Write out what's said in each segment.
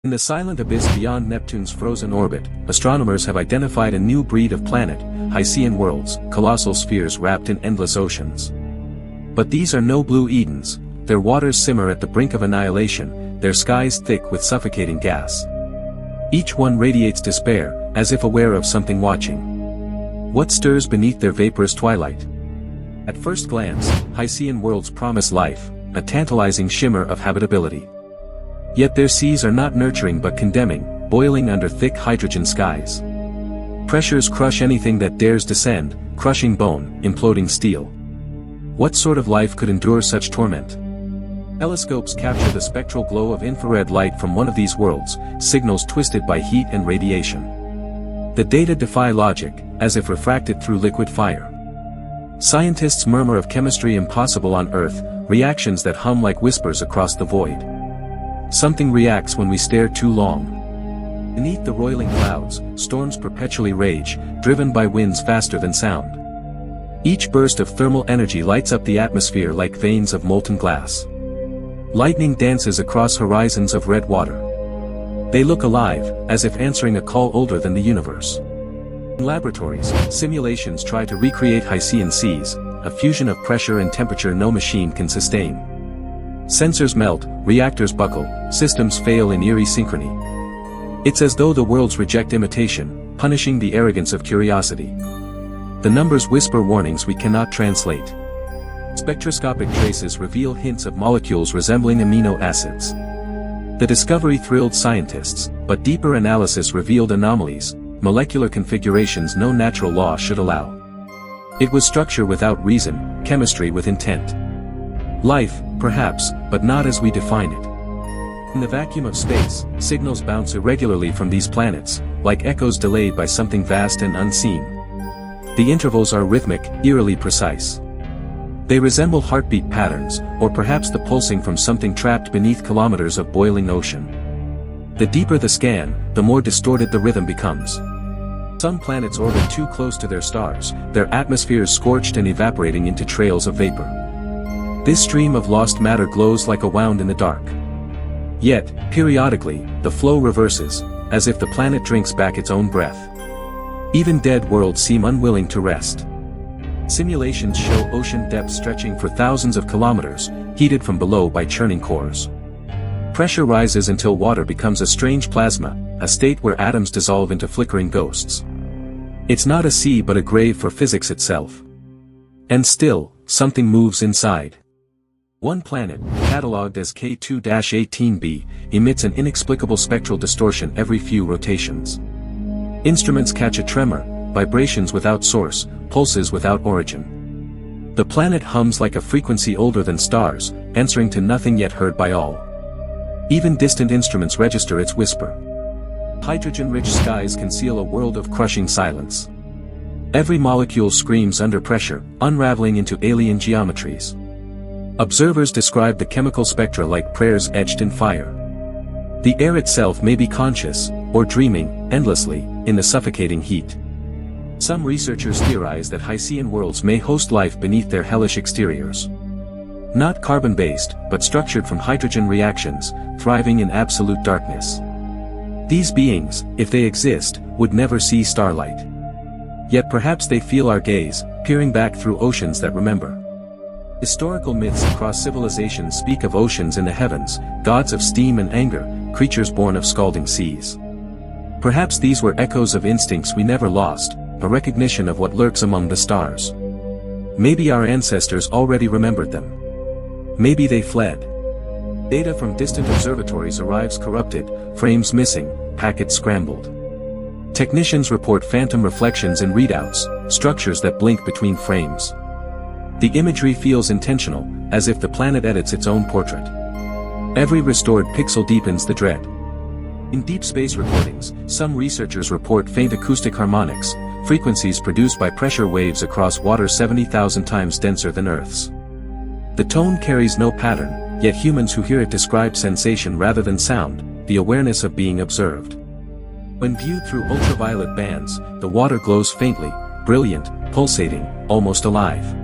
In the silent abyss beyond Neptune's frozen orbit, astronomers have identified a new breed of planet, Hycean worlds, colossal spheres wrapped in endless oceans. But these are no blue Edens, their waters simmer at the brink of annihilation, their skies thick with suffocating gas. Each one radiates despair, as if aware of something watching. What stirs beneath their vaporous twilight? At first glance, Hycean worlds promise life, a tantalizing shimmer of habitability. Yet their seas are not nurturing but condemning, boiling under thick hydrogen skies. Pressures crush anything that dares descend, crushing bone, imploding steel. What sort of life could endure such torment? Telescopes capture the spectral glow of infrared light from one of these worlds, signals twisted by heat and radiation. The data defy logic, as if refracted through liquid fire. Scientists murmur of chemistry impossible on Earth, reactions that hum like whispers across the void. Something reacts when we stare too long. Beneath the roiling clouds, storms perpetually rage, driven by winds faster than sound. Each burst of thermal energy lights up the atmosphere like veins of molten glass. Lightning dances across horizons of red water. They look alive, as if answering a call older than the universe. In laboratories, simulations try to recreate Hycean seas, a fusion of pressure and temperature no machine can sustain. Sensors melt, reactors buckle, systems fail in eerie synchrony. It's as though the worlds reject imitation, punishing the arrogance of curiosity. The numbers whisper warnings we cannot translate. Spectroscopic traces reveal hints of molecules resembling amino acids. The discovery thrilled scientists, but deeper analysis revealed anomalies, molecular configurations no natural law should allow. It was structure without reason, chemistry with intent. Life, perhaps, but not as we define it. In the vacuum of space, signals bounce irregularly from these planets, like echoes delayed by something vast and unseen. The intervals are rhythmic, eerily precise. They resemble heartbeat patterns, or perhaps the pulsing from something trapped beneath kilometers of boiling ocean. The deeper the scan, the more distorted the rhythm becomes. Some planets orbit too close to their stars, their atmospheres scorched and evaporating into trails of vapor. This stream of lost matter glows like a wound in the dark. Yet, periodically, the flow reverses, as if the planet drinks back its own breath. Even dead worlds seem unwilling to rest. Simulations show ocean depths stretching for thousands of kilometers, heated from below by churning cores. Pressure rises until water becomes a strange plasma, a state where atoms dissolve into flickering ghosts. It's not a sea but a grave for physics itself. And still, something moves inside. One planet, catalogued as K2-18b, emits an inexplicable spectral distortion every few rotations. Instruments catch a tremor, vibrations without source, pulses without origin. The planet hums like a frequency older than stars, answering to nothing yet heard by all. Even distant instruments register its whisper. Hydrogen-rich skies conceal a world of crushing silence. Every molecule screams under pressure, unraveling into alien geometries. Observers describe the chemical spectra like prayers etched in fire. The air itself may be conscious, or dreaming, endlessly, in the suffocating heat. Some researchers theorize that Hycean worlds may host life beneath their hellish exteriors. Not carbon-based, but structured from hydrogen reactions, thriving in absolute darkness. These beings, if they exist, would never see starlight. Yet perhaps they feel our gaze, peering back through oceans that remember. Historical myths across civilizations speak of oceans in the heavens, gods of steam and anger, creatures born of scalding seas. Perhaps these were echoes of instincts we never lost, a recognition of what lurks among the stars. Maybe our ancestors already remembered them. Maybe they fled. Data from distant observatories arrives corrupted, frames missing, packets scrambled. Technicians report phantom reflections in readouts, structures that blink between frames. The imagery feels intentional, as if the planet edits its own portrait. Every restored pixel deepens the dread. In deep space recordings, some researchers report faint acoustic harmonics, frequencies produced by pressure waves across water 70,000 times denser than Earth's. The tone carries no pattern, yet humans who hear it describe sensation rather than sound, the awareness of being observed. When viewed through ultraviolet bands, the water glows faintly, brilliant, pulsating, almost alive.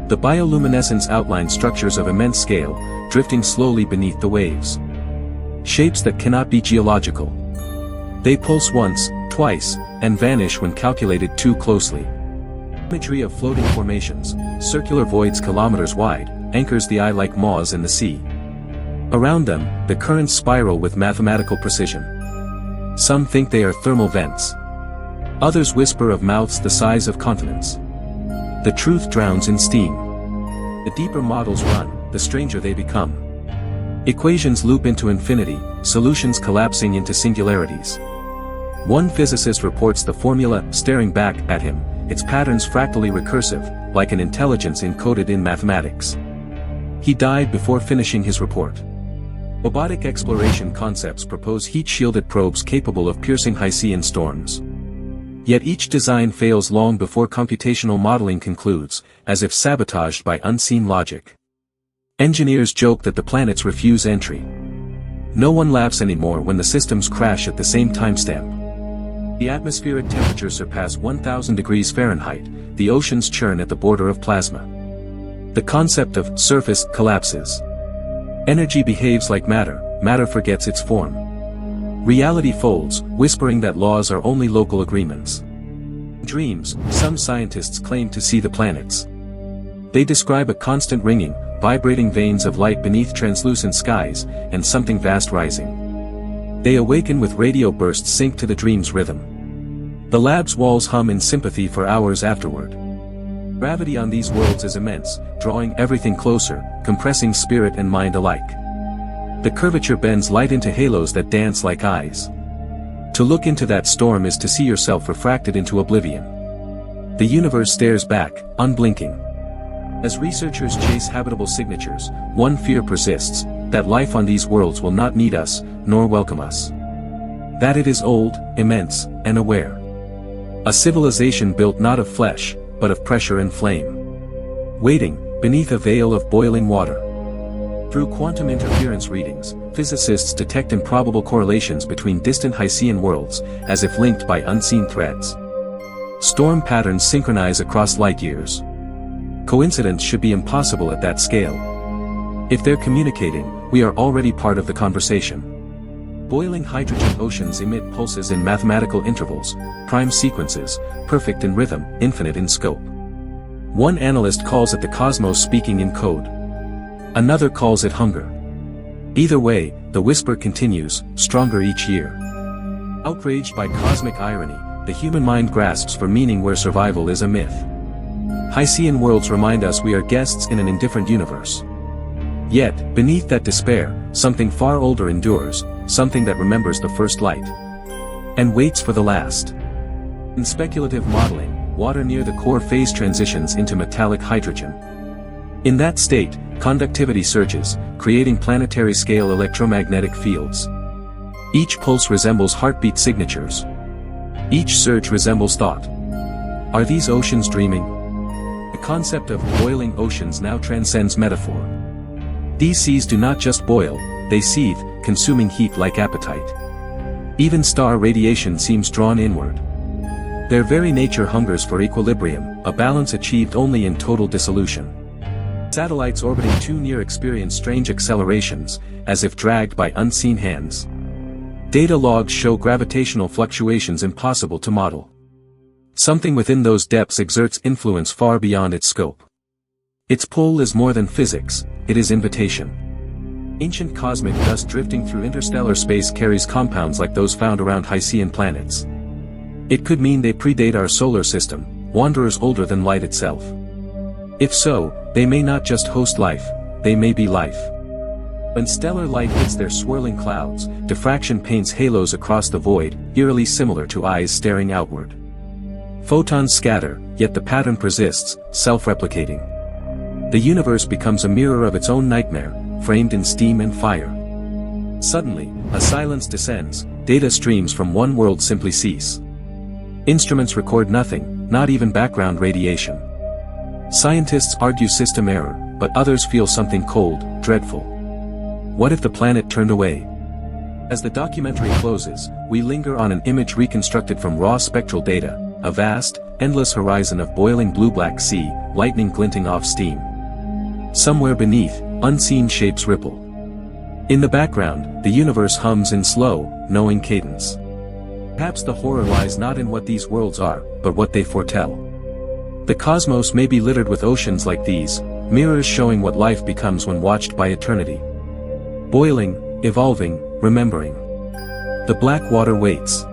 The bioluminescence outlines structures of immense scale, drifting slowly beneath the waves. Shapes that cannot be geological. They pulse once, twice, and vanish when calculated too closely. Imagery of floating formations, circular voids kilometers wide, anchors the eye like maws in the sea. Around them, the currents spiral with mathematical precision. Some think they are thermal vents. Others whisper of mouths the size of continents. The truth drowns in steam. The deeper models run, the stranger they become. Equations loop into infinity, solutions collapsing into singularities. One physicist reports the formula staring back at him, its patterns fractally recursive, like an intelligence encoded in mathematics. He died before finishing his report. Robotic exploration concepts propose heat-shielded probes capable of piercing Hycean storms. Yet each design fails long before computational modeling concludes, as if sabotaged by unseen logic. Engineers joke that the planets refuse entry. No one laughs anymore when the systems crash at the same timestamp. The atmospheric temperatures surpass 1000 degrees Fahrenheit, the oceans churn at the border of plasma. The concept of surface collapses. Energy behaves like matter, matter forgets its form. Reality folds, whispering that laws are only local agreements. In dreams, some scientists claim to see the planets. They describe a constant ringing, vibrating veins of light beneath translucent skies, and something vast rising. They awaken with radio bursts synced to the dream's rhythm. The lab's walls hum in sympathy for hours afterward. Gravity on these worlds is immense, drawing everything closer, compressing spirit and mind alike. The curvature bends light into halos that dance like eyes. To look into that storm is to see yourself refracted into oblivion. The universe stares back, unblinking. As researchers chase habitable signatures, one fear persists, that life on these worlds will not need us, nor welcome us. That it is old, immense, and aware. A civilization built not of flesh, but of pressure and flame. Waiting, beneath a veil of boiling water. Through quantum interference readings, physicists detect improbable correlations between distant Hycean worlds, as if linked by unseen threads. Storm patterns synchronize across light years. Coincidence should be impossible at that scale. If they're communicating, we are already part of the conversation. Boiling hydrogen oceans emit pulses in mathematical intervals, prime sequences, perfect in rhythm, infinite in scope. One analyst calls it the cosmos speaking in code. Another calls it hunger. Either way, the whisper continues, stronger each year. Outraged by cosmic irony, the human mind grasps for meaning where survival is a myth. Hycean worlds remind us we are guests in an indifferent universe. Yet, beneath that despair, something far older endures, something that remembers the first light. And waits for the last. In speculative modeling, water near the core phase transitions into metallic hydrogen. In that state, conductivity surges, creating planetary-scale electromagnetic fields. Each pulse resembles heartbeat signatures. Each surge resembles thought. Are these oceans dreaming? The concept of boiling oceans now transcends metaphor. These seas do not just boil, they seethe, consuming heat like appetite. Even star radiation seems drawn inward. Their very nature hungers for equilibrium, a balance achieved only in total dissolution. Satellites orbiting too near experience strange accelerations, as if dragged by unseen hands. Data logs show gravitational fluctuations impossible to model. Something within those depths exerts influence far beyond its scope. Its pull is more than physics, it is invitation. Ancient cosmic dust drifting through interstellar space carries compounds like those found around Hycean planets. It could mean they predate our solar system, wanderers older than light itself. If so, they may not just host life, they may be life. When stellar light hits their swirling clouds, diffraction paints halos across the void, eerily similar to eyes staring outward. Photons scatter, yet the pattern persists, self-replicating. The universe becomes a mirror of its own nightmare, framed in steam and fire. Suddenly, a silence descends, data streams from one world simply cease. Instruments record nothing, not even background radiation. Scientists argue system error, but others feel something cold, dreadful. What if the planet turned away? As the documentary closes, we linger on an image reconstructed from raw spectral data, a vast, endless horizon of boiling blue-black sea, lightning glinting off steam. Somewhere beneath, unseen shapes ripple. In the background, the universe hums in slow, knowing cadence. Perhaps the horror lies not in what these worlds are, but what they foretell. The cosmos may be littered with oceans like these, mirrors showing what life becomes when watched by eternity. Boiling, evolving, remembering. The black water waits.